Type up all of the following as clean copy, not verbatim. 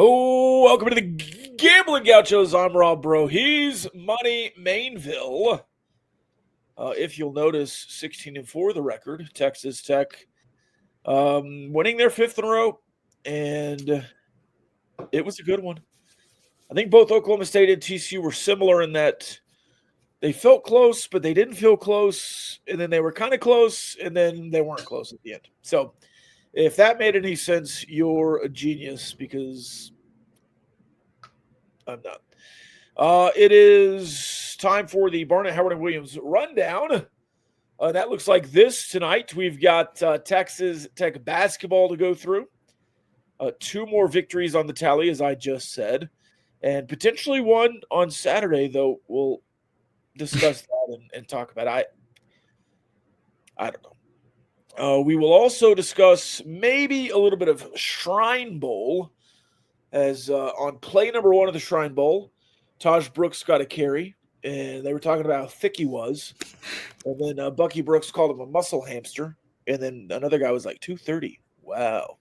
Oh, welcome to the Gambling Gauchos. I'm Rob Bro. He's Money Mainville. If you'll notice, 16-4 the record. Texas Tech winning their fifth in a row, and it was a good one. I think both Oklahoma State and TCU were similar in that they felt close, but they didn't feel close, and then they were kind of close, and then they weren't close at the end. So if that made any sense, you're a genius because I'm not. It is time for the Barnett, Howard, and Williams rundown. That looks like this tonight. We've got Texas Tech basketball to go through. Two more victories on the tally, as I just said. And potentially one on Saturday, though we'll discuss that and talk about it. I don't know. We will also discuss maybe a little bit of Shrine Bowl, as on play number one of the Shrine Bowl, Taj Brooks got a carry, and they were talking about how thick he was. And then Bucky Brooks called him a muscle hamster, and then another guy was like 230. Wow.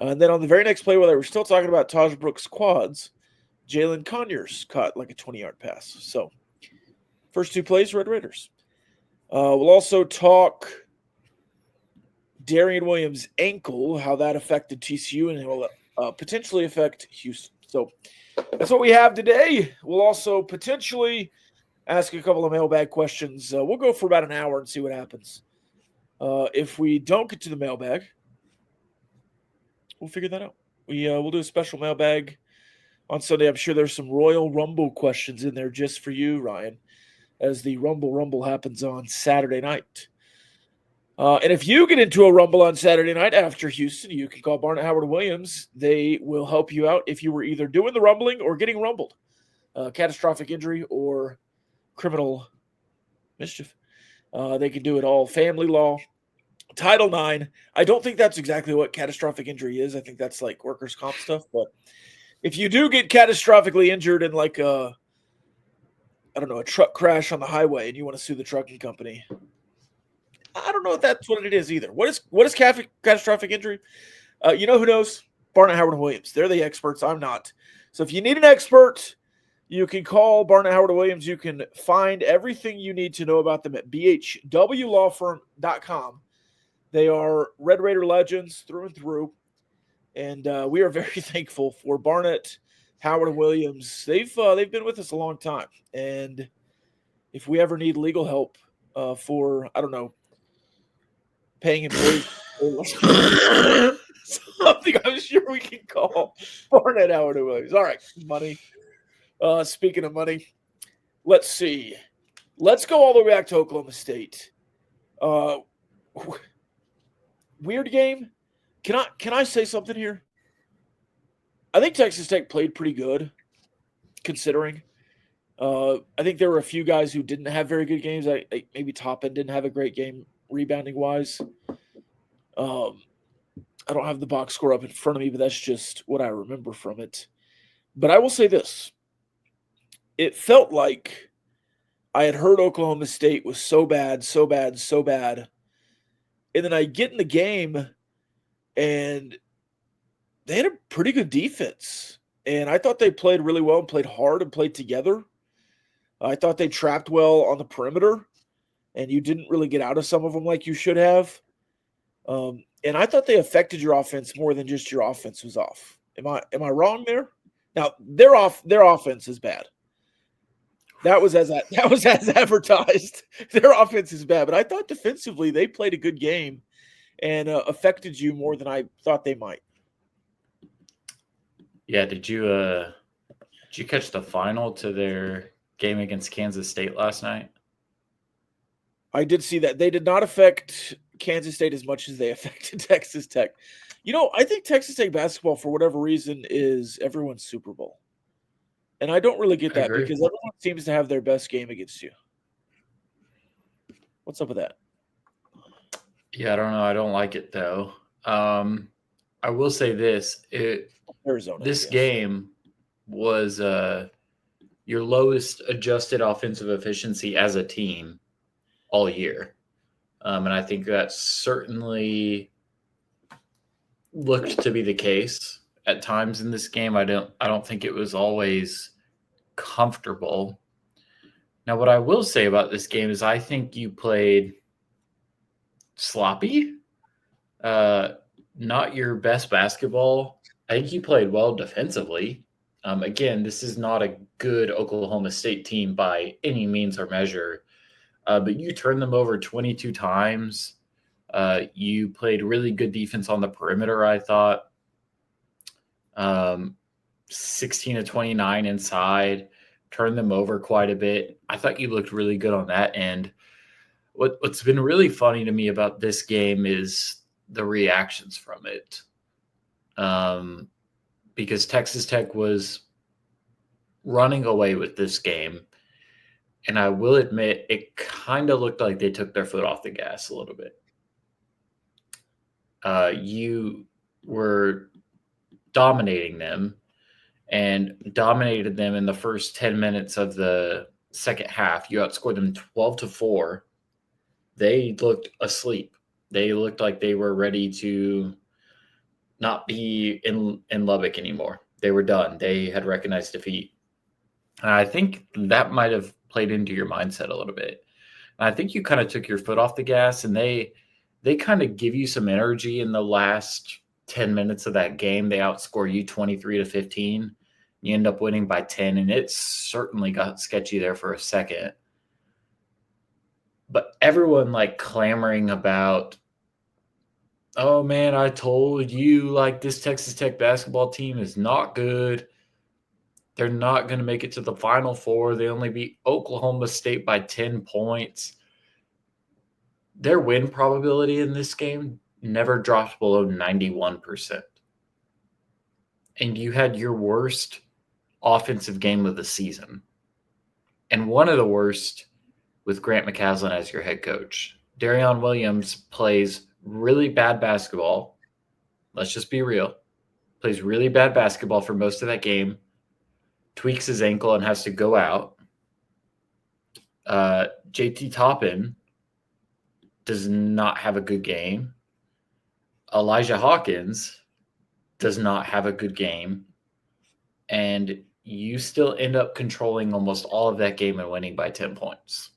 And then on the very next play, while they were still talking about Taj Brooks' quads, Jalen Conyers caught like a 20-yard pass. So first two plays, Red Raiders. We'll also talk Darian Williams' ankle, how that affected TCU, and it will potentially affect Houston. So that's what we have today. We'll also potentially ask a couple of mailbag questions. We'll go for about an hour and see what happens. If we don't get to the mailbag, we'll figure that out. We'll do a special mailbag on Sunday. I'm sure there's some Royal Rumble questions in there just for you, Ryan, as the Rumble happens on Saturday night. And if you get into a rumble on Saturday night after Houston, you can call Barnett, Howard, and Williams. They will help you out if you were either doing the rumbling or getting rumbled. Catastrophic injury or criminal mischief. They can do it all. Family law, Title IX. I don't think that's exactly what catastrophic injury is. I think that's like workers' comp stuff. But if you do get catastrophically injured in like a truck crash on the highway and you want to sue the trucking company, I don't know if that's what it is either. What is catastrophic injury? You know who knows? Barnett, Howard, and Williams. They're the experts. I'm not. So if you need an expert, you can call Barnett, Howard, and Williams. You can find everything you need to know about them at bhwlawfirm.com. They are Red Raider legends through and through. And we are very thankful for Barnett, Howard, and Williams. They've been with us a long time. And if we ever need legal help for, I don't know, paying employees something, I'm sure we can call Barnett, Howard, and Williams. All right, money. Speaking of money, let's see. Let's go all the way back to Oklahoma State. Weird game. Can I say something here? I think Texas Tech played pretty good, considering. I think there were a few guys who didn't have very good games. Maybe Toppin didn't have a great game rebounding wise. I don't have the box score up in front of me, but that's just what I remember from it. But I will say this. It felt like I had heard Oklahoma State was so bad. And then I get in the game and they had a pretty good defense. And I thought they played really well and played hard and played together. I thought they trapped well on the perimeter, and you didn't really get out of some of them like you should have. And I thought they affected your offense more than just your offense was off. Am I wrong there? Now their offense is bad. That was as advertised. Their offense is bad, but I thought defensively they played a good game and affected you more than I thought they might. Yeah, did you catch the final to their game against Kansas State last night? I did see that. They did not affect Kansas State as much as they affected Texas Tech. You know, I think Texas Tech basketball, for whatever reason, is everyone's Super Bowl. And I don't really get that because everyone seems to have their best game against you. What's up with that? Yeah, I don't know. I don't like it, though. I will say this. Arizona. This game was your lowest adjusted offensive efficiency as a team all year. And I think that certainly looked to be the case. at times in this game. I don't think it was always comfortable. Now, what I will say about this game is I think you played sloppy, not your best basketball. I think you played well defensively. Again, this is not a good Oklahoma State team by any means or measure, but you turned them over 22 times. You played really good defense on the perimeter, I thought. 16 to 29 inside, turned them over quite a bit. I thought you looked really good on that end. What's been really funny to me about this game is the reactions from it. Because Texas Tech was running away with this game. And I will admit, it kind of looked like they took their foot off the gas a little bit. You were dominating them and dominated them in the first 10 minutes of the second half. You outscored them 12-4. They looked asleep. They looked like they were ready to not be in Lubbock anymore. They were done. They had recognized defeat. And I think that might have played into your mindset a little bit. And I think you kind of took your foot off the gas, and they kind of give you some energy in the last 10 minutes of that game. They outscore you 23-15. You end up winning by 10, and it certainly got sketchy there for a second. But everyone like clamoring about, oh man, I told you, like, this Texas Tech basketball team is not good. They're not going to make it to the Final Four. They only beat Oklahoma State by 10 points. Their win probability in this game never dropped below 91%. And you had your worst offensive game of the season. And one of the worst with Grant McCaslin as your head coach. Darion Williams plays really bad basketball. Let's just be real. Plays really bad basketball for most of that game. Tweaks his ankle and has to go out. JT Toppin does not have a good game. Elijah Hawkins does not have a good game. And you still end up controlling almost all of that game and winning by 10 points.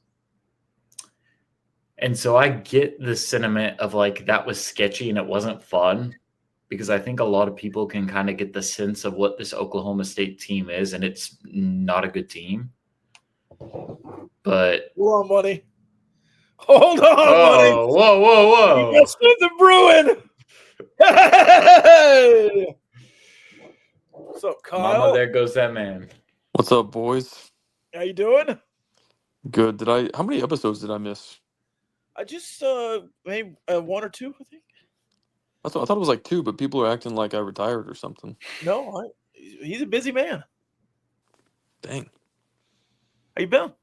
And so I get the sentiment of like that was sketchy and it wasn't fun, because I think a lot of people can kind of get the sense of what this Oklahoma State team is, and it's not a good team. But hold on, buddy. Hold on, buddy. Whoa. You got something brewing. Hey! What's up, Kyle? Mama, there goes that man. What's up, boys? How you doing? Good. How many episodes did I miss? I just maybe one or two, I think. I thought it was like 2, but people are acting like I retired or something. No, he's a busy man. Dang. How you been?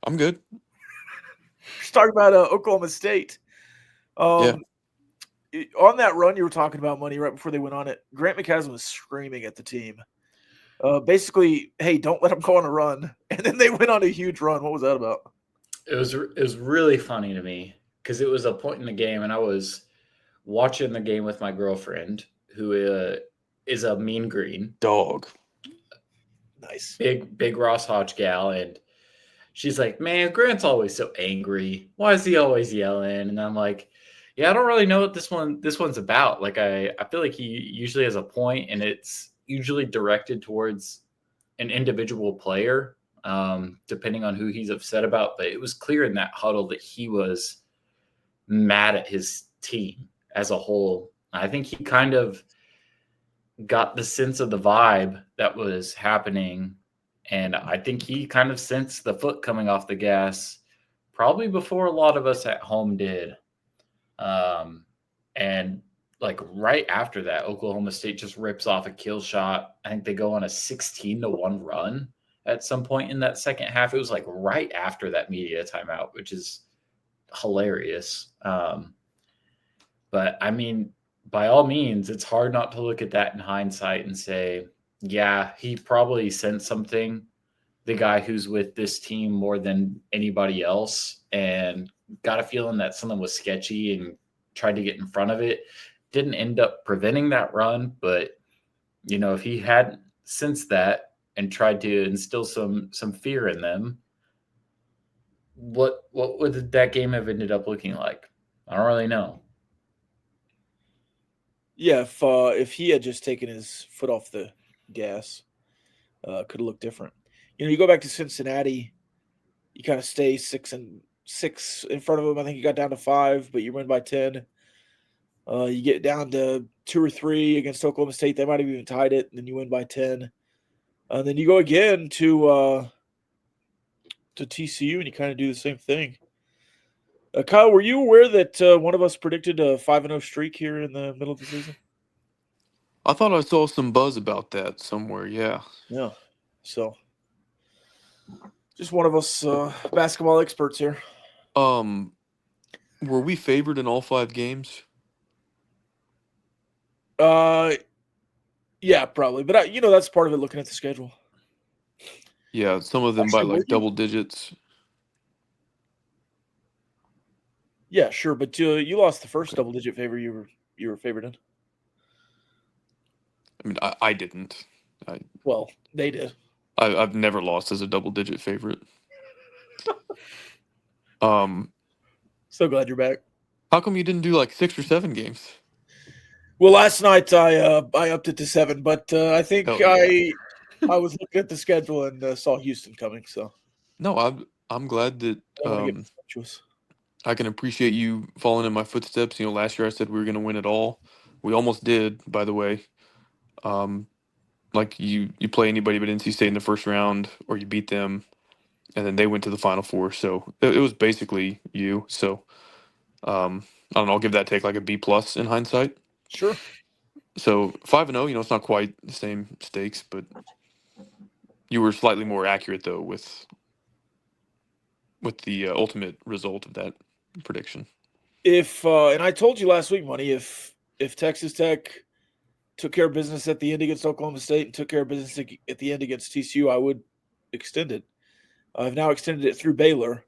I'm good. Just talking about Oklahoma State. Yeah. On that run you were talking about, Money, right before they went on it, Grant McCaslin was screaming at the team. Basically, hey, don't let them go on a run. And then they went on a huge run. What was that about? It was really funny to me because it was a point in the game, and I was watching the game with my girlfriend, who is a mean green dog. Nice. Big Ross Hodge gal. And she's like, man, Grant's always so angry. Why is he always yelling? And I'm like, yeah, I don't really know what this one's about. Like, I feel like he usually has a point, and it's usually directed towards an individual player, depending on who he's upset about. But it was clear in that huddle that he was mad at his team as a whole. I think he kind of got the sense of the vibe that was happening, and I think he kind of sensed the foot coming off the gas probably before a lot of us at home did. And like right after that, Oklahoma State just rips off a kill shot. I think they go on a 16-1 run at some point in that second half. It was like right after that media timeout, which is hilarious. But I mean, by all means, it's hard not to look at that in hindsight and say, yeah, he probably sensed something, the guy who's with this team more than anybody else, and got a feeling that something was sketchy and tried to get in front of it. Didn't end up preventing that run, but if he hadn't sensed that and tried to instill some fear in them, what would that game have ended up looking like? I don't really know. Yeah, if he had just taken his foot off the gas, could have looked different. You go back to Cincinnati, you kind of stay 6 in front of them. I think you got down to 5, but you win by 10. You get down to 2 or 3 against Oklahoma State. They might have even tied it, and then you win by 10. And then you go again to TCU, and you kind of do the same thing. Kyle, were you aware that one of us predicted a 5-0 streak here in the middle of the season? I thought I saw some buzz about that somewhere. Yeah. Yeah. So, just one of us basketball experts here. Were we favored in all 5 games? Yeah, probably. But that's part of it. Looking at the schedule. Yeah, some of them Actually, by were like you? double digits. Yeah, sure. But you lost the first double-digit favor you were favored in. I mean, I didn't. Well, they did. I've never lost as a double-digit favorite. Um, So glad you're back. how come you didn't do like 6 or 7 games? Well, last night I upped it to 7, but I think Hell yeah. I was looking at the schedule and saw Houston coming, so No, I'm glad that I don't want to get presumptuous. I can appreciate you following in my footsteps. Last year I said we were going to win it all. We almost did, by the way. Like you play anybody but NC State in the first round, or you beat them, and then they went to the Final Four. So it was basically you. So I don't know. I'll give that take like a B plus in hindsight. Sure. So 5-0, it's not quite the same stakes, but you were slightly more accurate though with the ultimate result of that prediction. If and I told you last week, Money, if Texas Tech took care of business at the end against Oklahoma State and took care of business at the end against TCU, I would extend it. I've now extended it through Baylor.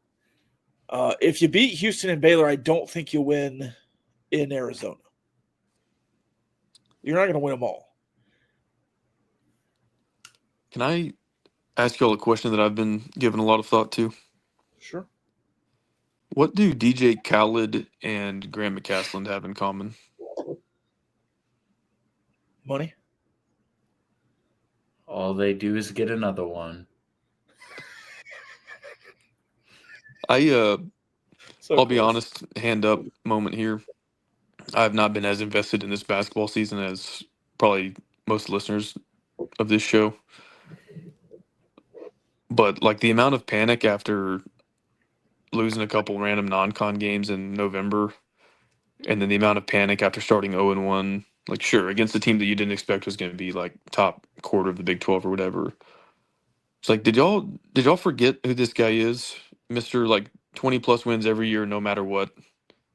If you beat Houston and Baylor, I don't think you'll win in Arizona. You're not going to win them all. Can I ask y'all a question that I've been giving a lot of thought to? Sure. What do DJ Khaled and Graham McCasland have in common? Money. All they do is get another one. I'll be honest, hand up moment here. I have not been as invested in this basketball season as probably most listeners of this show. But like the amount of panic after losing a couple random non-con games in November, and then the amount of panic after starting 0-1, like sure, against a team that you didn't expect was going to be like top quarter of the Big 12 or whatever. It's like, did y'all forget who this guy is? Mr. like 20 plus wins every year, no matter what,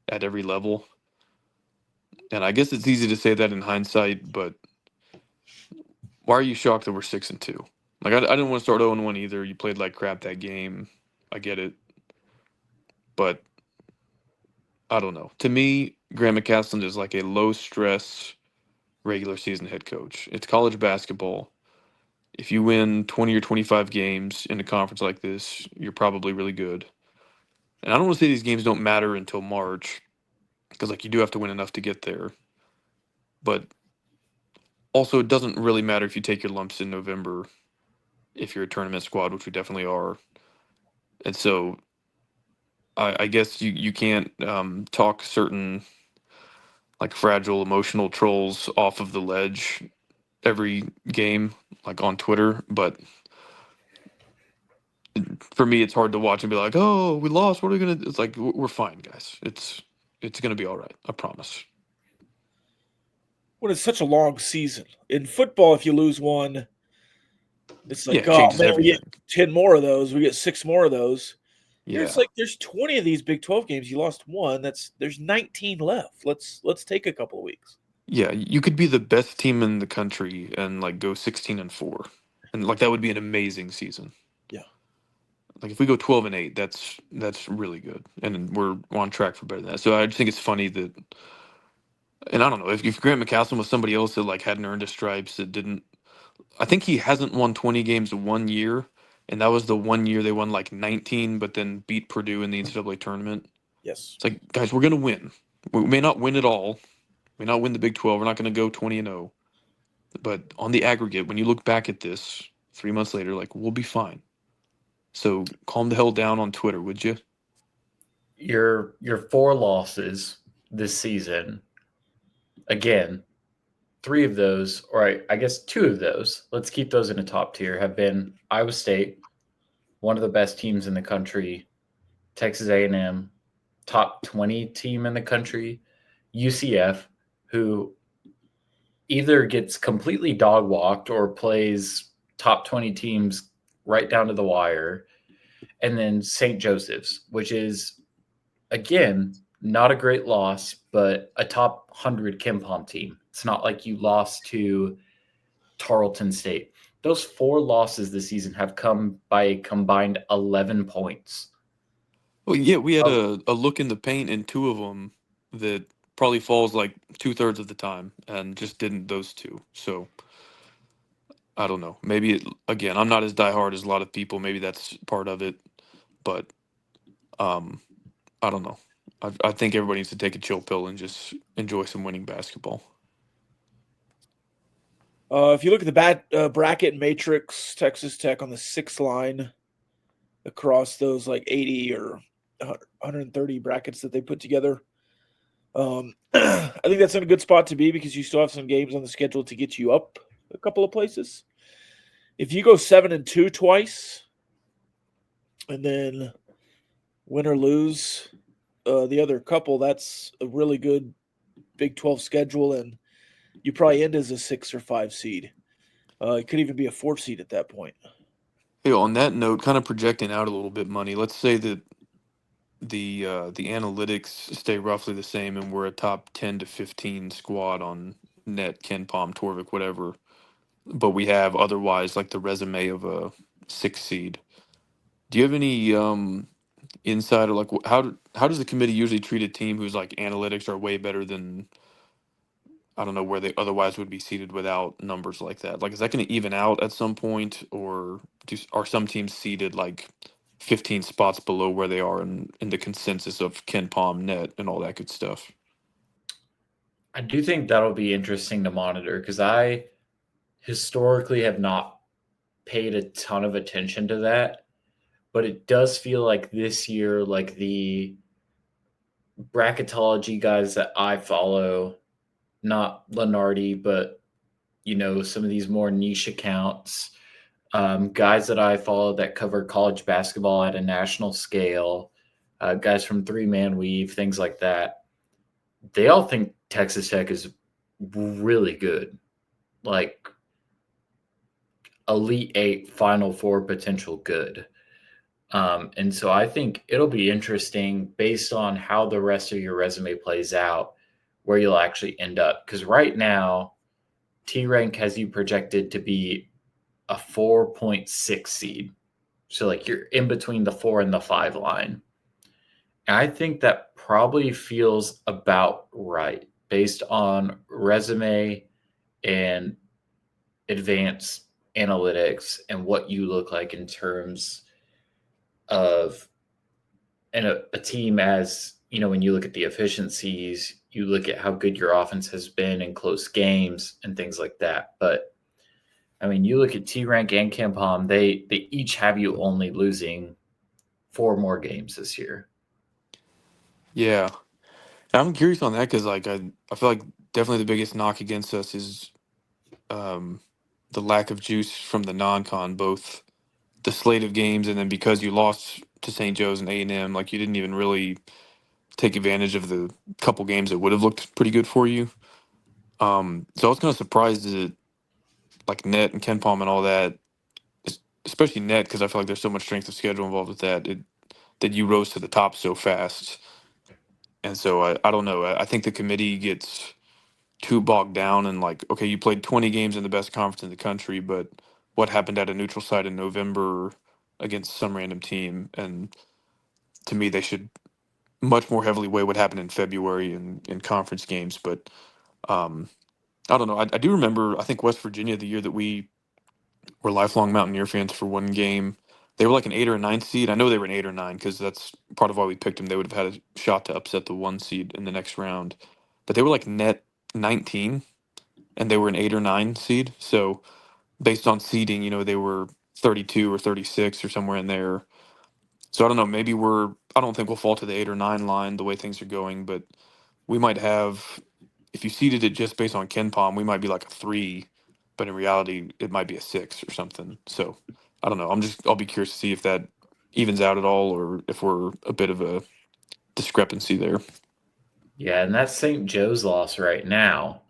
at every level. And I guess it's easy to say that in hindsight, but why are you shocked that we're 6-2? Like I didn't want to start 0-1 either. You played like crap that game. I get it. But I don't know. To me, Graham McCasland is like a low stress regular season head coach. It's college basketball. If you win 20 or 25 games in a conference like this, you're probably really good. And I don't want to say these games don't matter until March, because like you do have to win enough to get there. But also, it doesn't really matter if you take your lumps in November if you're a tournament squad, which we definitely are. And so I guess you can't talk certain like fragile emotional trolls off of the ledge every game, like on Twitter. But for me, it's hard to watch and be like, "Oh, we lost. What are we gonna do?" It's like we're fine, guys. It's gonna be all right. I promise. When it's such a long season. In football, if you lose one, it's Yeah, like, it oh, changes man, we get everything. 10 more of those. We get 6 more of those. Here Yeah, it's like there's 20 of these Big 12 games. You lost one. There's 19 left. Let's take a couple of weeks. yeah. You could be the best team in the country and like go 16-4, and like that would be an amazing season. Yeah. Like if we go 12-8, that's really good, and we're on track for better than that. So I just think it's funny that And I don't know if Grant McCasland was somebody else that like hadn't earned his stripes, that didn't. I think he hasn't won 20 games in 1 year, and that was the 1 year they won like 19, but then beat Purdue in the NCAA tournament. Yes. It's like, guys, we're gonna win. We may not win it all. We may not win the Big 12. We're not gonna go 20-0. But on the aggregate, when you look back at this 3 months later, like we'll be fine. So calm the hell down on Twitter, would you? Your 4 losses this season, again, 3 of those, or I guess 2 of those, let's keep those in the top tier, have been Iowa State, one of the best teams in the country, Texas A&M, top 20 team in the country, UCF, who either gets completely dog walked or plays top 20 teams right down to the wire, and then St. Joseph's, which is, again, not a great loss, but a top 100 KenPom team. It's not like you lost to Tarleton State. Those 4 losses this season have come by a combined 11 points. Well, yeah, we had a look in the paint in 2 of them that probably falls like 2/3 of the time, and just didn't those 2. So I don't know. Maybe again, I'm not as diehard as a lot of people. Maybe that's part of it, but um, I don't know. I think everybody needs to take a chill pill and just enjoy some winning basketball. If you look at the bracket matrix, Texas Tech on the 6th line across those like 80 or 130 brackets that they put together. I think that's in a good spot to be because you still have some games on the schedule to get you up a couple of places. If you go 7-2 twice and then win or lose the other couple, that's a really good Big 12 schedule, and you probably end as a 6 or 5 seed. It could even be a 4 seed at that point. Hey, on that note, kind of projecting out a little bit, money. Let's say that the analytics stay roughly the same, and we're a top 10 to 15 squad on net, Ken Palm, Torvik, whatever. But we have otherwise like the resume of a 6 seed. Do you have any insight, or like how does the committee usually treat a team whose like analytics are way better than, I don't know, where they otherwise would be seated without numbers like that? Like, is that going to even out at some point, or are some teams seated like 15 spots below where they are in the consensus of Ken Palm net and all that good stuff? I do think that'll be interesting to monitor because I historically have not paid a ton of attention to that, but it does feel like this year, like the bracketology guys that I follow, not Lenardi, but some of these more niche accounts, guys that I follow that cover college basketball at a national scale, guys from 3-Man Weave, things like that. They all think Texas Tech is really good, like Elite 8, Final 4 potential good. And so I think it'll be interesting based on how the rest of your resume plays out, where you'll actually end up. Because right now, T Rank has you projected to be a 4.6 seed. So like you're in between the 4 and the 5 line. And I think that probably feels about right based on resume and advanced analytics and what you look like in terms of a team. As when you look at the efficiencies, you look at how good your offense has been in close games and things like that. But I mean, you look at T Rank and KenPom, they each have you only losing 4 more games this year. Yeah, I'm curious on that because like I feel like definitely the biggest knock against us is the lack of juice from the non-con, both the slate of games and then because you lost to St. Joe's and A&M, like you didn't even really take advantage of the couple games that would have looked pretty good for you. So I was kind of surprised that like net and Ken Palm and all that, especially net, because I feel like there's so much strength of schedule involved with that. That you rose to the top so fast, and so I don't know. I think the committee gets too bogged down and like, okay, you played 20 games in the best conference in the country, but what happened at a neutral site in November against some random team? And to me, they should much more heavily weigh what happened in February in conference games. But I don't know. I do remember, I think West Virginia, the year that we were lifelong Mountaineer fans for one game, they were like an 8 or a 9 seed. I know they were an 8 or 9 because that's part of why we picked them. They would have had a shot to upset the 1 seed in the next round. But they were like net 19, and they were an 8 or 9 seed. So based on seeding, they were 32 or 36 or somewhere in there. So I don't know. Maybe I don't think we'll fall to the 8 or 9 line the way things are going, but we might have, if you seeded it just based on Ken Palm, we might be like a 3, but in reality, it might be a 6 or something. So I don't know. I'll be curious to see if that evens out at all or if we're a bit of a discrepancy there. Yeah, and that's St. Joe's loss right now,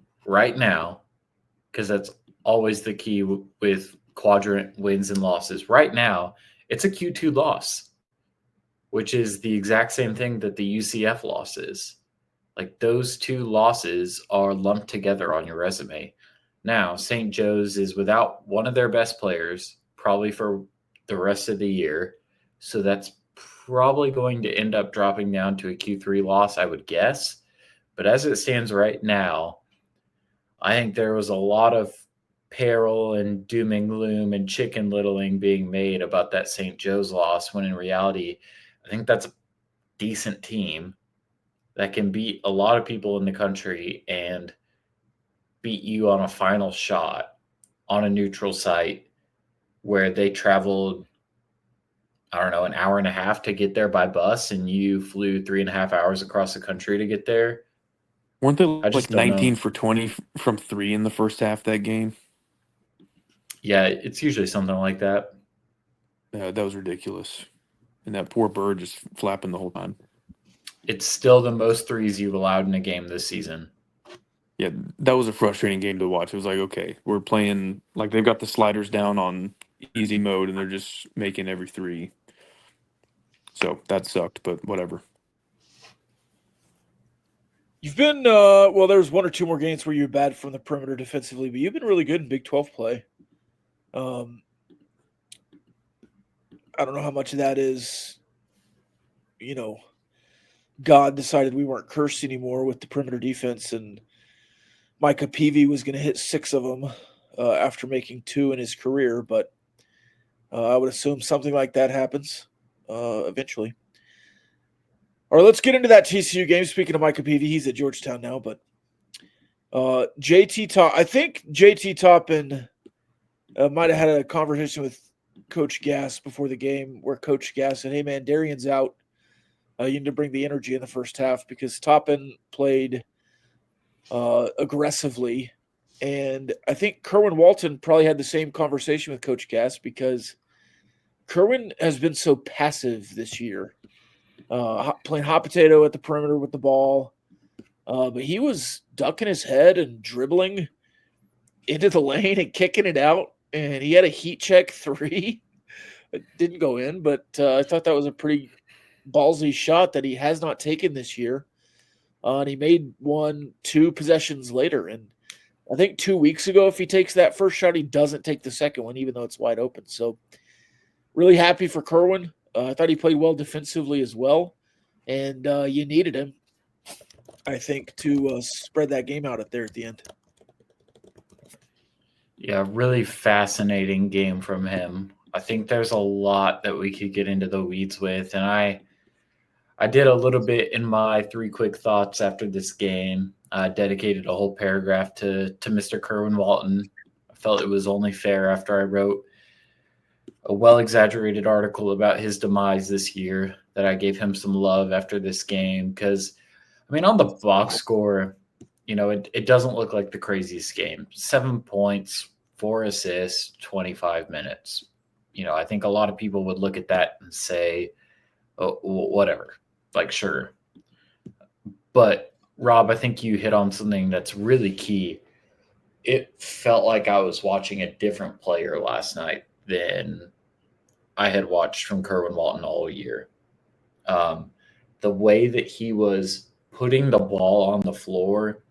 because that's always the key with quadrant wins and losses. Right now, it's a Q2 loss, which is the exact same thing that the UCF loss is. Like, those two losses are lumped together on your resume. Now, St. Joe's is without one of their best players, probably for the rest of the year. So that's probably going to end up dropping down to a Q3 loss, I would guess. But as it stands right now, I think there was a lot of peril and doom and gloom and chicken littling being made about that St. Joe's loss, when in reality, I think that's a decent team that can beat a lot of people in the country and beat you on a final shot on a neutral site where they traveled, I don't know, an hour and a half to get there by bus, and you flew 3.5 hours across the country to get there. Weren't they I just like don't 19 know. for 20 from 3 in the first half that game? Yeah, it's usually something like that. That was ridiculous. And that poor bird just flapping the whole time. It's still the most threes you've allowed in a game this season. Yeah, that was a frustrating game to watch. It was like, okay, we're playing, like they've got the sliders down on easy mode and they're just making every 3. So that sucked, but whatever. You've been well. There's 1 or 2 more games where you're bad from the perimeter defensively, but you've been really good in Big 12 play. I don't know how much of that is, God decided we weren't cursed anymore with the perimeter defense, and Micah Peavy was going to hit 6 of them after making 2 in his career. But I would assume something like that happens eventually. All right, let's get into that TCU game. Speaking of Micah Peavy, he's at Georgetown now, but JT Top, I think JT Toppin might have had a conversation with Coach Gass before the game where Coach Gass said, hey, man, Darian's out. You need to bring the energy in the first half, because Toppin played aggressively. And I think Kerwin Walton probably had the same conversation with Coach Gass, because Kerwin has been so passive this year, playing hot potato at the perimeter with the ball. But he was ducking his head and dribbling into the lane and kicking it out. And he had a heat check 3. It didn't go in, but I thought that was a pretty ballsy shot that he has not taken this year. And he made 2 possessions later. And I think 2 weeks ago, if he takes that first shot, he doesn't take the second one, even though it's wide open. So really happy for Kerwin. I thought he played well defensively as well. And you needed him, I think, to spread that game out there at the end. Yeah, really fascinating game from him. I think there's a lot that we could get into the weeds with, and I did a little bit in my 3 quick thoughts after this game. I dedicated a whole paragraph to Mr. Kerwin Walton. I felt it was only fair after I wrote a well-exaggerated article about his demise this year that I gave him some love after this game, because, I mean, on the box score, it doesn't look like the craziest game. 7 points, 4 assists, 25 minutes. I think a lot of people would look at that and say, oh, whatever, like, sure. But, Rob, I think you hit on something that's really key. It felt like I was watching a different player last night than I had watched from Kerwin Walton all year. The way that he was putting the ball on the floor,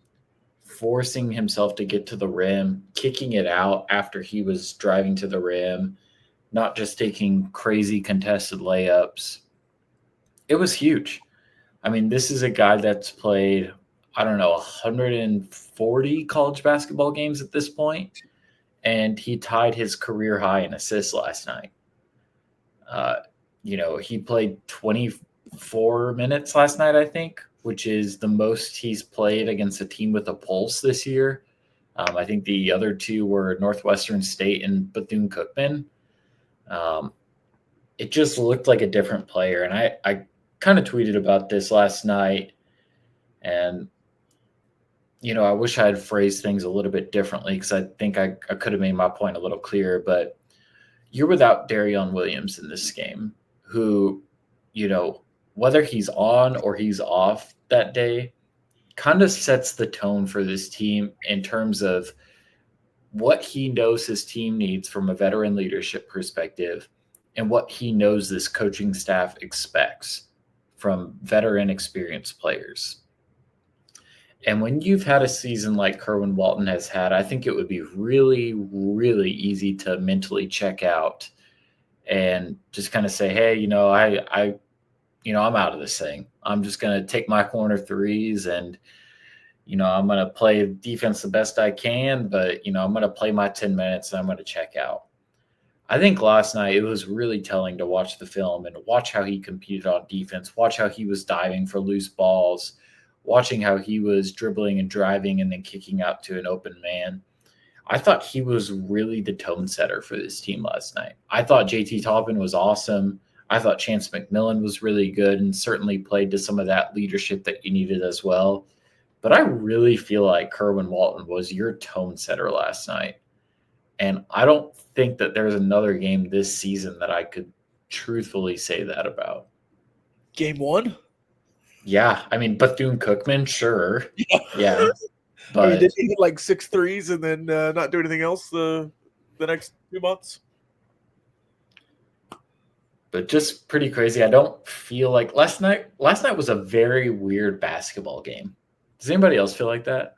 forcing himself to get to the rim, kicking it out after he was driving to the rim, not just taking crazy contested layups. It was huge. I mean, this is a guy that's played, I don't know, 140 college basketball games at this point, and he tied his career high in assists last night. He played 24 minutes last night, I think, which is the most he's played against a team with a pulse this year. I think the other two were Northwestern State and Bethune-Cookman. It just looked like a different player. And I kind of tweeted about this last night. And, I wish I had phrased things a little bit differently because I think I could have made my point a little clearer. But you're without Darion Williams in this game, who, whether he's on or he's off that day, kind of sets the tone for this team in terms of what he knows his team needs from a veteran leadership perspective and what he knows this coaching staff expects from veteran experienced players. And when you've had a season like Kerwin Walton has had, I think it would be really, really easy to mentally check out and just kind of say, hey, I'm out of this thing. I'm just going to take my corner threes and, I'm going to play defense the best I can, but, I'm going to play my 10 minutes and I'm going to check out. I think last night it was really telling to watch the film and watch how he competed on defense, watch how he was diving for loose balls, watching how he was dribbling and driving and then kicking out to an open man. I thought he was really the tone setter for this team last night. I thought JT Toppin was awesome. I thought Chance McMillan was really good and certainly played to some of that leadership that you needed as well. But I really feel like Kerwin Walton was your tone setter last night. And I don't think that there's another game this season that I could truthfully say that about. Game 1? Yeah. I mean, Bethune-Cookman, sure. Yeah. But did he hit like 6 threes and then not do anything else the next 2 months? But just pretty crazy. I don't feel like last night was a very weird basketball game. Does anybody else feel like that?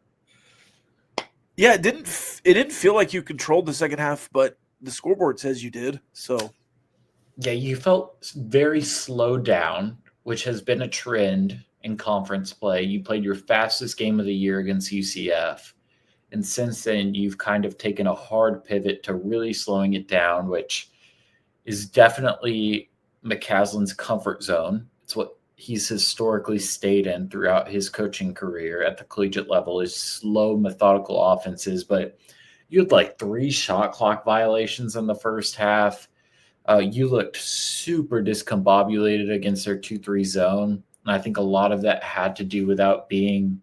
Yeah, it didn't feel like you controlled the second half, but the scoreboard says you did. So yeah, you felt very slowed down, which has been a trend in conference play. You played your fastest game of the year against UCF. And since then, you've kind of taken a hard pivot to really slowing it down, which is definitely McCaslin's comfort zone. It's what he's historically stayed in throughout his coaching career at the collegiate level is slow, methodical offenses. But you had like 3 shot clock violations in the first half. You looked super discombobulated against their 2-3 zone. And I think a lot of that had to do without being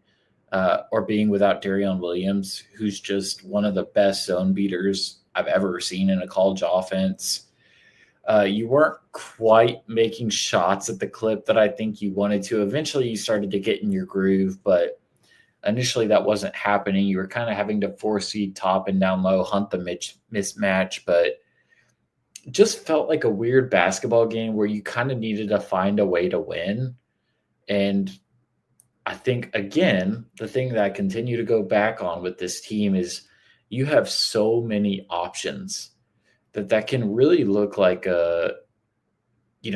without Darion Williams, who's just one of the best zone beaters I've ever seen in a college offense. You weren't quite making shots at the clip that I think you wanted to. Eventually, you started to get in your groove, but initially that wasn't happening. You were kind of having to force-feed top and down low, hunt the mismatch, but just felt like a weird basketball game where you kind of needed to find a way to win. And I think, again, the thing that I continue to go back on with this team is you have so many options that can really look like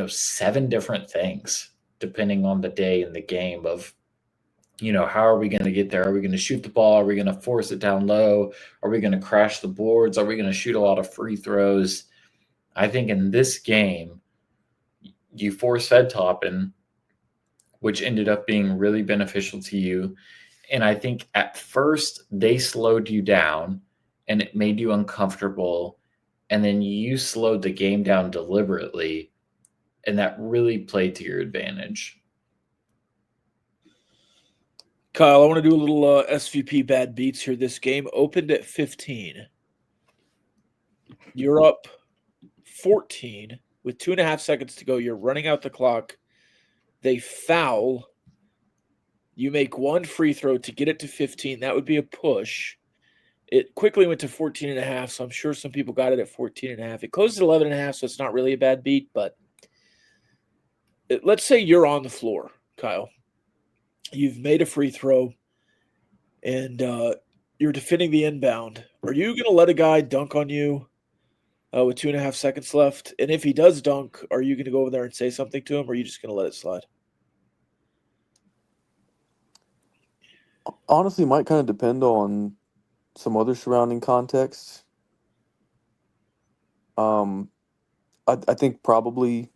7 different things depending on the day in the game of, how are we going to get there? Are we going to shoot the ball? Are we going to force it down low? Are we going to crash the boards? Are we going to shoot a lot of free throws? I think in this game, you force-fed Toppin, which ended up being really beneficial to you. And I think at first they slowed you down and it made you uncomfortable. And then you slowed the game down deliberately, and that really played to your advantage. Kyle, I want to do a little SVP bad beats here. This game opened at 15. You're up 14 with 2.5 seconds to go. You're running out the clock. They foul. You make 1 free throw to get it to 15. That would be a push. It quickly went to 14.5, so I'm sure some people got it at 14.5. It closed at 11.5, so it's not really a bad beat, but let's say you're on the floor, Kyle. You've made a free throw, and you're defending the inbound. Are you going to let a guy dunk on you with 2.5 seconds left? And if he does dunk, are you going to go over there and say something to him, or are you just going to let it slide? Honestly, might kind of depend on some other surrounding contexts. Um, I think probably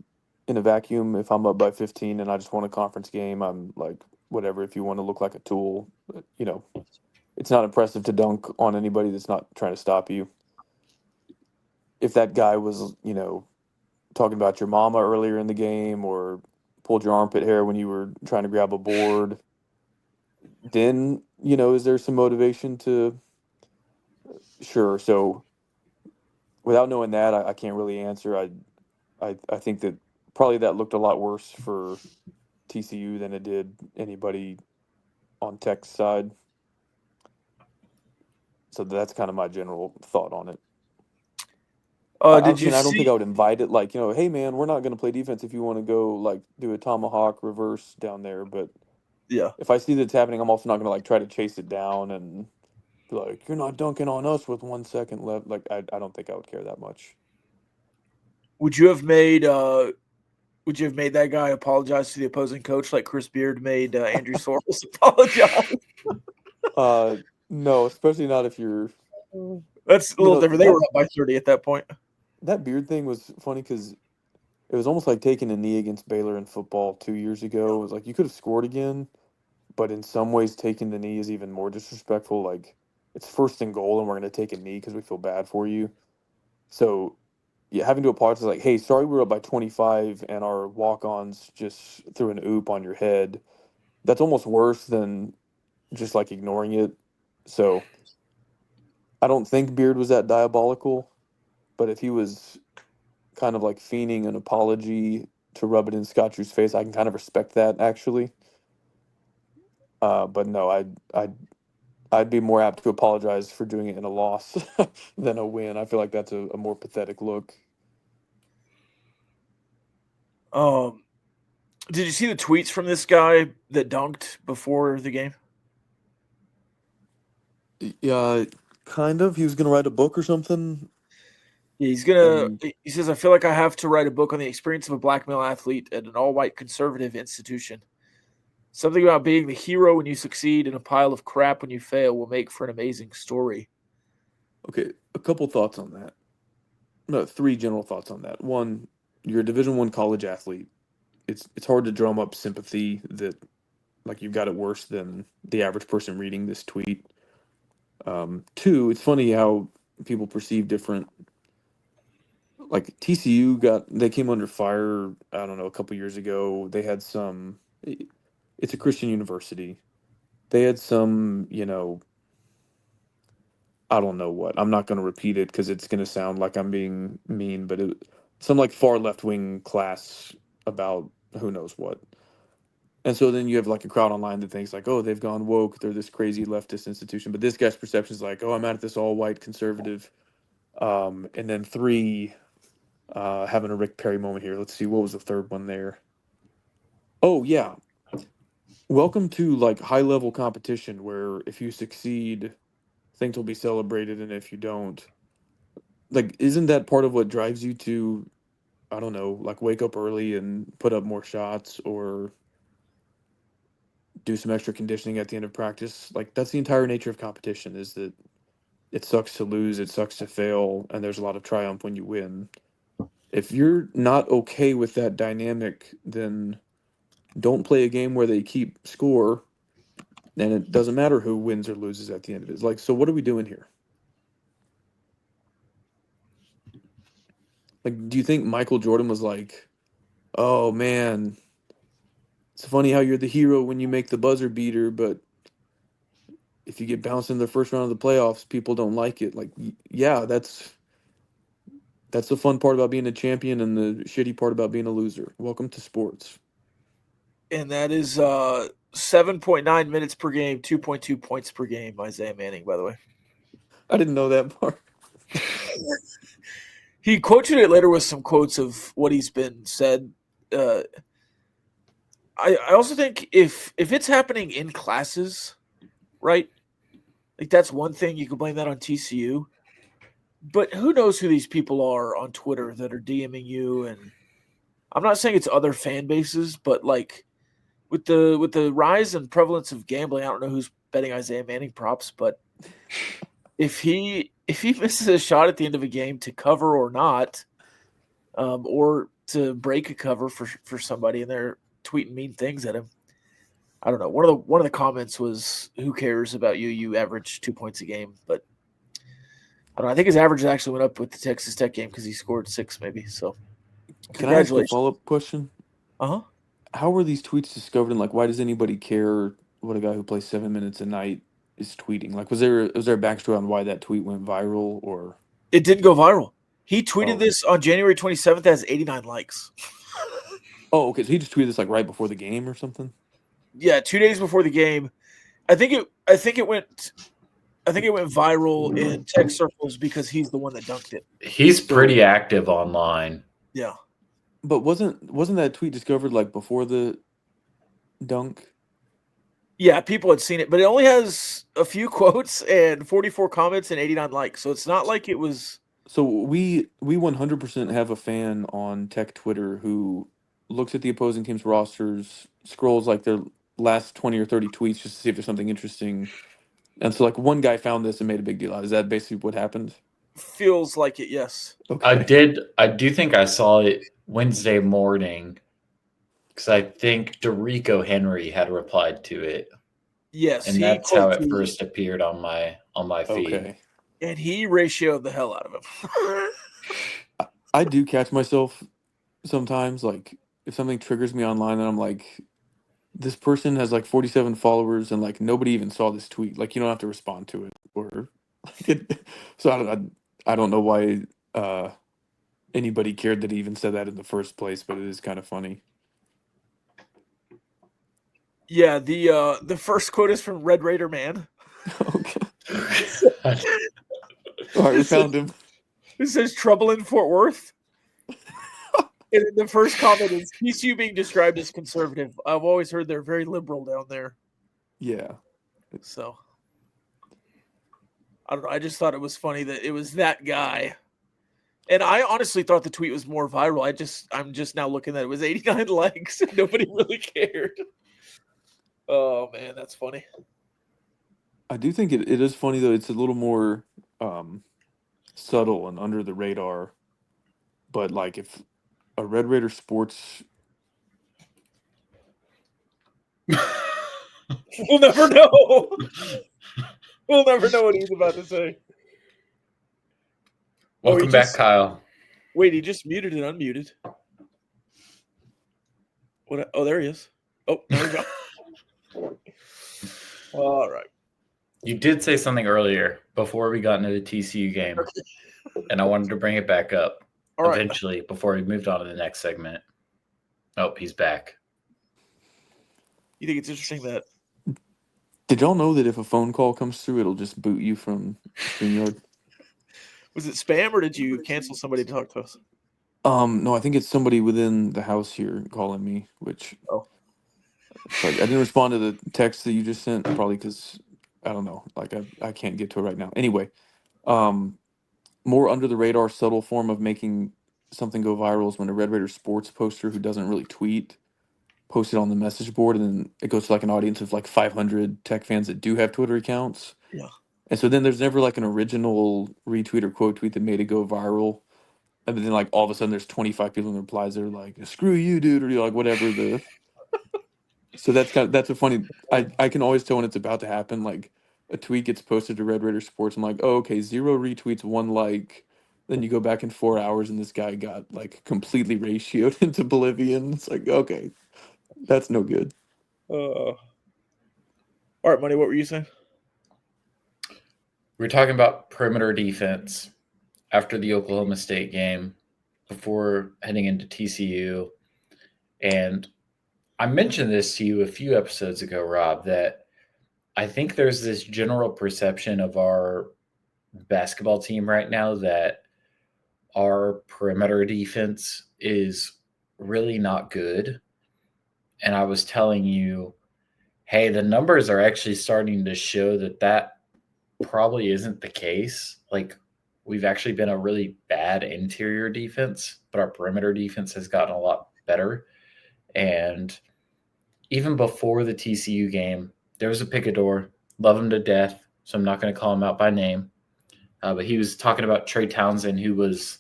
in a vacuum, if I'm up by 15 and I just won a conference game, I'm like, whatever. If you want to look like a tool, it's not impressive to dunk on anybody that's not trying to stop you. If that guy was, talking about your mama earlier in the game or pulled your armpit hair when you were trying to grab a board, then, is there some motivation to, sure. So without knowing that, I can't really answer. I think that probably that looked a lot worse for TCU than it did anybody on Tech's side. So that's kind of my general thought on it. Did you I don't think see? I would invite it like, hey man, we're not going to play defense if you want to go like do a tomahawk reverse down there. But Yeah. if I see that's happening, I'm also not going to like try to chase it down and be like, you're not dunking on us with 1 second left. Like, I don't think I would care that much. Would you have made that guy apologize to the opposing coach like Chris Beard made Andrew Soros apologize? No, especially not if you're, That's a little different. They were up by 30 at that point. that Beard thing was funny because it was almost like taking a knee against Baylor in football 2 years ago. It was like you could have scored again, but in some ways, taking the knee is even more disrespectful. Like it's 1st and goal, and we're going to take a knee because we feel bad for you. So, yeah, having to apologize, like, hey, sorry, we were up by 25, and our walk-ons just threw an oop on your head. That's almost worse than just like ignoring it. So, I don't think Beard was that diabolical, but if he was kind of like fiending an apology to rub it in Scott Drew's face, I can kind of respect that actually. But no, I'd be more apt to apologize for doing it in a loss than a win. I feel like that's a more pathetic look. Did you see the tweets from this guy that dunked before the game? Yeah, kind of. He was gonna write a book or something. Yeah, he's And he says, I feel like I have to write a book on the experience of a black male athlete at an all-white conservative institution. Something about being the hero when you succeed and a pile of crap when you fail will make for an amazing story. okay, a couple thoughts on that. No, 3 general thoughts on that. One, you're a Division I college athlete. It's hard to drum up sympathy that like you've got it worse than the average person reading this tweet. 2, it's funny how people perceive different. Like TCU they came under fire. I don't know, a couple years ago. They had some. It's a Christian university. They had some. I don't know what. I'm not going to repeat it because it's going to sound like I'm being mean. But some like far left wing class about who knows what. And so then you have like a crowd online that thinks like, oh, they've gone woke. They're this crazy leftist institution. But this guy's perception is like, oh, I'm at this all white conservative. And then 3, having a Rick Perry moment here. Let's see, what was the third one there? Oh yeah, welcome to like high level competition where if you succeed, things will be celebrated, and if you don't, like, isn't that part of what drives you to, I don't know, like wake up early and put up more shots or do some extra conditioning at the end of practice? Like that's the entire nature of competition is that it sucks to lose, it sucks to fail, and there's a lot of triumph when you win. If you're not okay with that dynamic, then don't play a game where they keep score and it doesn't matter who wins or loses at the end of it. It's like, so what are we doing here? Like, do you think Michael Jordan was like, oh man, it's funny how you're the hero when you make the buzzer beater, but if you get bounced in the first round of the playoffs, people don't like it. Like, yeah, that's the fun part about being a champion and the shitty part about being a loser. Welcome to sports. And that is 7.9 minutes per game, 2.2 points per game, Isaiah Manning, by the way. I didn't know that part. He quoted it later with some quotes of what he's been said. I also think if it's happening in classes, right? Like that's one thing you can blame that on TCU. But who knows who these people are on Twitter that are DMing you? And I'm not saying it's other fan bases, but like with the rise and prevalence of gambling, I don't know who's betting Isaiah Manning props, but if he misses a shot at the end of a game to cover or not, or to break a cover for somebody and they're tweeting mean things at him, I don't know. One of the comments was, "Who cares about you? You average 2 points a game." But I don't know. I think his average actually went up with the Texas Tech game because he scored 6 maybe. So Can I ask a congratulations. follow-up question? Uh-huh. How were these tweets discovered, and like why does anybody care what a guy who plays 7 minutes a night is tweeting? Like was there a backstory on why that tweet went viral, or It didn't go viral. He tweeted Oh. this on January 27th, has 89 likes. oh, okay, so he just tweeted this like right before the game or something? Yeah, 2 days before the game. I think it went viral in tech circles because he's the one that dunked it. He's pretty active online. Yeah. But wasn't that tweet discovered like before the dunk? Yeah, people had seen it, but it only has a few quotes and 44 comments and 89 likes. So it's not like it was. So we 100% have a fan on Tech Twitter who looks at the opposing team's rosters, scrolls like their last 20 or 30 tweets just to see if there's something interesting. And so like one guy found this and made a big deal out. Is that basically what happened? Feels like it, yes. Okay. I do think I saw it Wednesday morning because I think Dorico Henry had replied to it. Yes. And that's how it first appeared on my feed. Okay. And he ratioed the hell out of him. I do catch myself sometimes, like if something triggers me online and I'm like, this person has like 47 followers and like nobody even saw this tweet. Like you don't have to respond to it, or like it. So I don't know why anybody cared that he even said that in the first place, but it is kind of funny. Yeah, the first quote is from Red Raider Man. Okay. All right, we found him. It says trouble in Fort Worth. And the first comment is TCU being described as conservative. I've always heard they're very liberal down there. Yeah. So I don't know. I just thought it was funny that it was that guy. And I honestly thought the tweet was more viral. I'm just now looking at it was 89 likes and nobody really cared. Oh man, that's funny. I do think it is funny though. It's a little more subtle and under the radar. But like if a Red Raider sports We'll never know. We'll never know what he's about to say. Welcome back, Kyle. Wait, he just muted and unmuted. What? Oh, there he is. Oh, there we go. All right. You did say something earlier before we got into the TCU game, and I wanted to bring it back up eventually before we moved on to the next segment. Oh, he's back. You think it's interesting that? Did y'all know that if a phone call comes through, it'll just boot you from StreamYard? Was it spam or did you cancel somebody to talk to us? No, I think it's somebody within the house here calling me, which like, I didn't respond to the text that you just sent, probably because I don't know, like I can't get to it right now. Anyway, more under the radar, subtle form of making something go viral is when a Red Raider sports poster who doesn't really tweet posted on the message board, and then it goes to like an audience of like 500 Tech fans that do have Twitter accounts. Yeah. And so then there's never like an original retweet or quote tweet that made it go viral. And then like all of a sudden there's 25 people in the replies that are like, screw you, dude, or like whatever the. So that's a funny. I can always tell when it's about to happen. Like a tweet gets posted to Red Raider Sports. I'm like, oh, okay, 0 retweets, 1 like. Then you go back in 4 hours and this guy got like completely ratioed into oblivion. It's like, okay, that's no good. All right, Money, what were you saying? We're talking about perimeter defense after the Oklahoma State game before heading into TCU. And I mentioned this to you a few episodes ago, Rob, that I think there's this general perception of our basketball team right now that our perimeter defense is really not good. And I was telling you, hey, the numbers are actually starting to show that probably isn't the case. Like, we've actually been a really bad interior defense, but our perimeter defense has gotten a lot better. And even before the TCU game, there was a picador, love him to death, so I'm not going to call him out by name. But he was talking about Trey Townsend, who was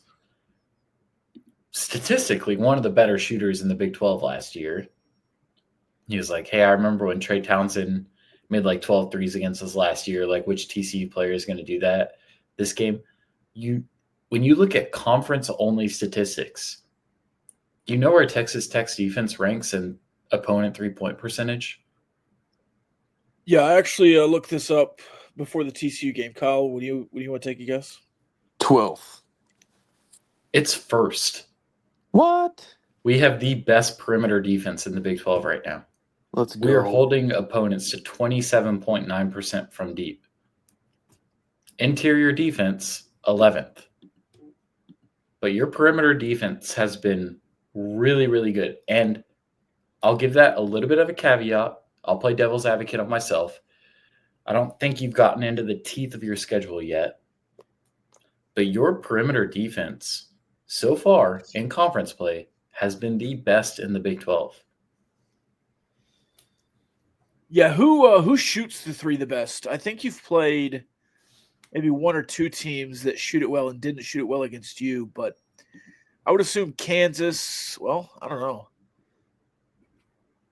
statistically one of the better shooters in the Big 12 last year. He was like, hey, I remember when Trey Townsend made like 12 threes against us last year. Like, which TCU player is going to do that this game? When you look at conference-only statistics, do you know where Texas Tech's defense ranks in opponent three-point percentage? Yeah, I actually looked this up before the TCU game. Kyle, would you want to take a guess? 12th. It's first. What? We have the best perimeter defense in the Big 12 right now. Let's go. We are holding opponents to 27.9% from deep. Interior defense, 11th. But your perimeter defense has been really, really good. And I'll give that a little bit of a caveat. I'll play devil's advocate on myself. I don't think you've gotten into the teeth of your schedule yet. But your perimeter defense so far in conference play has been the best in the Big 12. Yeah, who shoots the three the best? I think you've played maybe one or two teams that shoot it well and didn't shoot it well against you, but I would assume Kansas. Well, I don't know,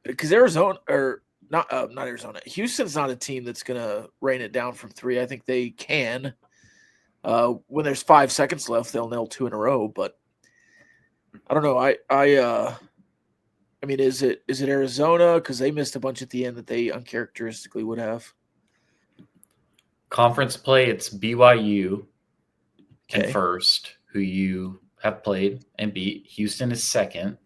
because Arizona or not Arizona. Houston's not a team that's gonna rain it down from three. I think they can. When there's 5 seconds left, they'll nail two in a row. But I don't know. I mean, is it Arizona because they missed a bunch at the end that they uncharacteristically would have? Conference play, it's BYU Okay. in first, who you have played and beat. Houston is second.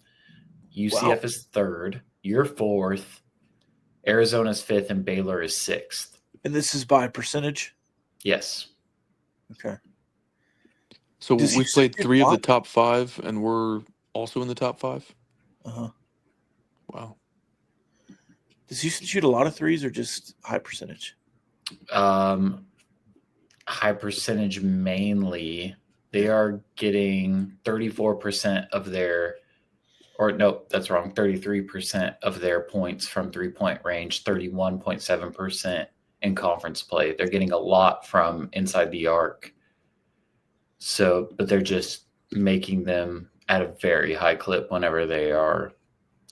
UCF is third. You're fourth. Arizona's fifth, and Baylor is sixth. And this is by percentage? Yes. Okay. So Does we Houston played shoot 3 of a the lot? top 5, and we're also in the top 5? Uh-huh. Wow. Does Houston shoot a lot of threes or just high percentage? High percentage mainly. They are getting 34% of their – or no, that's wrong, 33% of their points from three-point range, 31.7% in conference play. They're getting a lot from inside the arc. So, but they're just making them at a very high clip whenever they are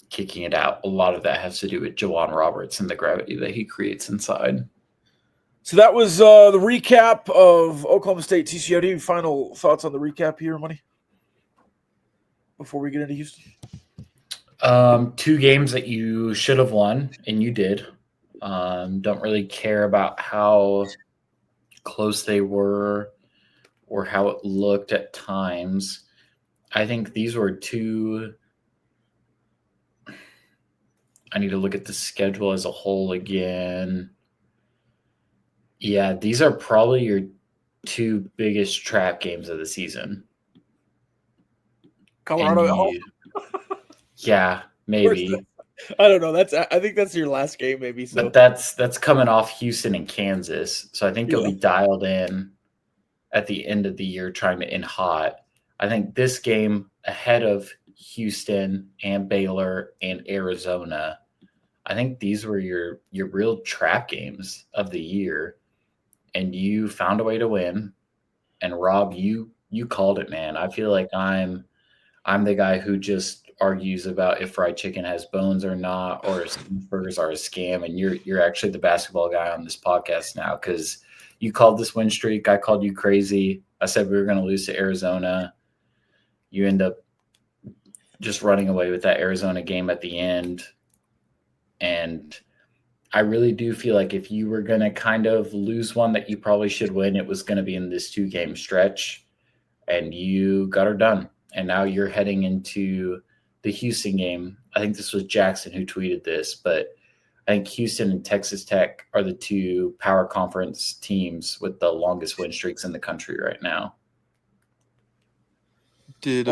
kicking it out. A lot of that has to do with Jawan Roberts and the gravity that he creates inside. So that was the recap of Oklahoma State TCU. Any final thoughts on the recap here, Money? Before we get into Houston? 2 games that you should have won, and you did. Don't really care about how close they were or how it looked at times. I think these were 2 – I need to look at the schedule as a whole again. Yeah, these are probably your 2 biggest trap games of the season. Colorado at home? Yeah, maybe. I don't know. I think that's your last game, maybe. So. But that's coming off Houston and Kansas. So I think you'll be dialed in at the end of the year trying to end hot. I think this game ahead of Houston and Baylor and Arizona, I think these were your real trap games of the year. And you found a way to win. And Rob, you called it, man. I feel like I'm the guy who just argues about if fried chicken has bones or not, or if burgers are a scam. And you're actually the basketball guy on this podcast now, because you called this win streak. I called you crazy. I said we were going to lose to Arizona. You end up just running away with that Arizona game at the end. And I really do feel like if you were going to kind of lose one that you probably should win, it was going to be in this 2-game stretch. And you got her done. And now you're heading into the Houston game. I think this was Jackson who tweeted this, but I think Houston and Texas Tech are the 2 power conference teams with the longest win streaks in the country right now. Did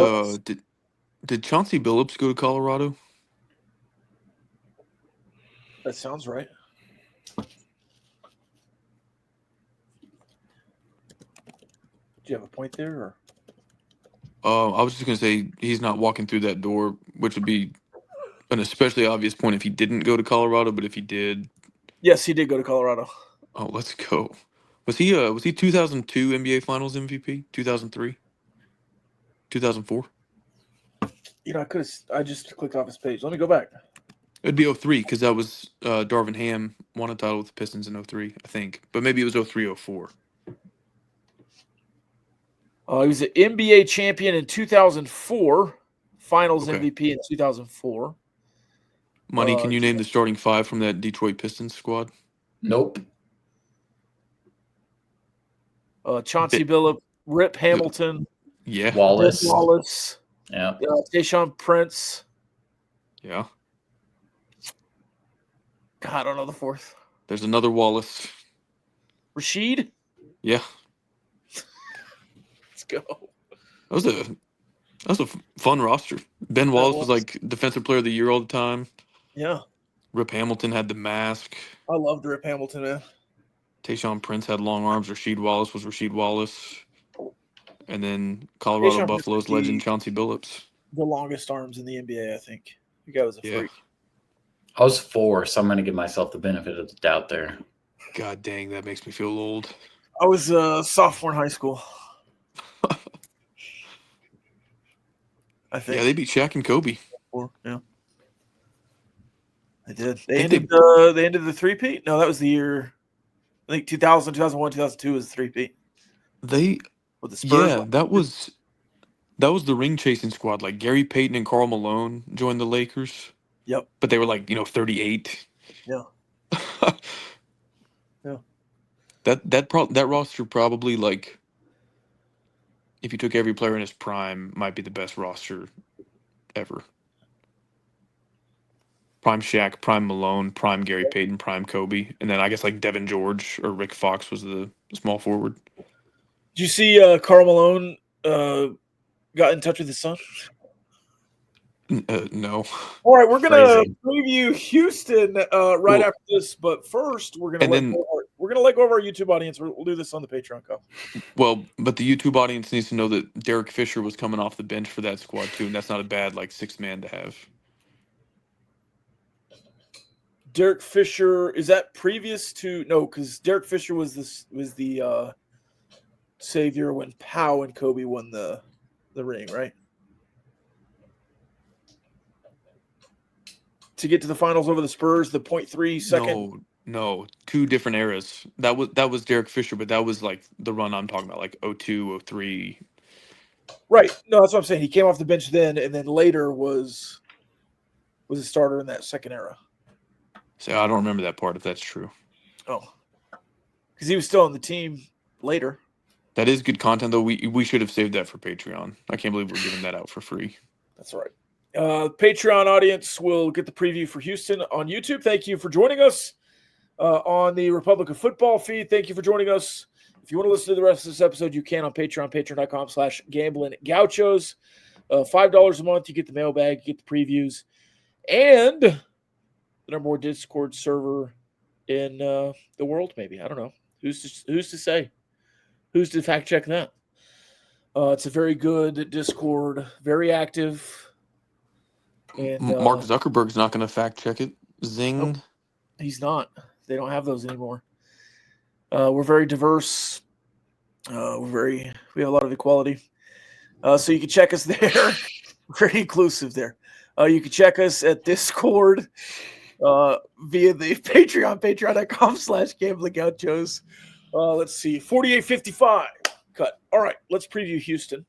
Chauncey Billups go to Colorado? That sounds right. Do you have a point there? Or? I was just going to say he's not walking through that door, which would be an especially obvious point if he didn't go to Colorado, but if he did. Yes, he did go to Colorado. Oh, let's go. Was he 2002 NBA Finals MVP? 2003? 2004? I just clicked off his page. Let me go back. It'd be 03 because that was Darvin Ham won a title with the Pistons in 03, I think. But maybe it was 03, 04. He was an NBA champion in 2004, Finals Okay. MVP in 2004. Money, can you name the starting five from that Detroit Pistons squad? Nope. Chauncey Billups, Rip Hamilton, Yeah. Wallace, Yeah. Tayshaun Prince. Yeah. God, I don't know the fourth. There's another Wallace. Rasheed? Yeah. Let's go. That was a fun roster. Ben Wallace was like Defensive Player of the Year all the time. Yeah. Rip Hamilton had the mask. I loved Rip Hamilton, man. Tayshaun Prince had long arms. Rasheed Wallace was Rasheed Wallace. And then Colorado Tayshaun Buffalo's Prince, legend Chauncey Billups. The longest arms in the NBA, I think. The guy was a freak. I was 4, so I'm going to give myself the benefit of the doubt there. God dang, that makes me feel old. I was a sophomore in high school. I think. Yeah, they beat Shaq and Kobe. Yeah. They did. They ended the three-peat? No, that was the year. I think 2000, 2001, 2002 was the three-peat. With the Spurs. Yeah, that was the ring chasing squad. Like Gary Payton and Karl Malone joined the Lakers. Yep. But they were like, 38. Yeah. Yeah. That roster probably, like, if you took every player in his prime, might be the best roster ever. Prime Shaq, prime Malone, prime Gary Payton, prime Kobe, and then I guess like Devin George or Rick Fox was the small forward. Did you see Karl Malone got in touch with his son? No. All right, we're gonna preview Houston right after this, but first we're gonna let go of our YouTube audience. We'll do this on the Patreon call. Well, but the YouTube audience needs to know that Derek Fisher was coming off the bench for that squad too, and that's not a bad sixth man to have. Derek Fisher, is that previous to because Derek Fisher was the savior when Powell and Kobe won the ring, right? To get to the finals over the Spurs, the 0.3 second. No, two different eras. That was Derek Fisher, but that was like the run I'm talking about, like 02, 03. Right. No, that's what I'm saying. He came off the bench then, and then later was a starter in that second era. So I don't remember that part if that's true. Oh, because he was still on the team later. That is good content, though. We should have saved that for Patreon. I can't believe we're giving that out for free. That's right. Patreon audience will get the preview for Houston on YouTube. Thank you for joining us on the Republic of Football feed. Thank you for joining us. If you want to listen to the rest of this episode, you can on Patreon, patreon.com/gamblinggauchos. $5 a month, you get the mailbag, you get the previews, and the number one Discord server in the world, maybe. I don't know. Who's to say? Who's to fact check that? It's a very good Discord, very active. And Mark Zuckerberg's not going to fact check it. Zing. Nope, he's not. They don't have those anymore. We're very diverse. We have a lot of equality. So you can check us there. Very inclusive there. You can check us at Discord via the Patreon, patreon.com/gamblinggauchos. Let's see. 48.55 cut. All right, let's preview Houston.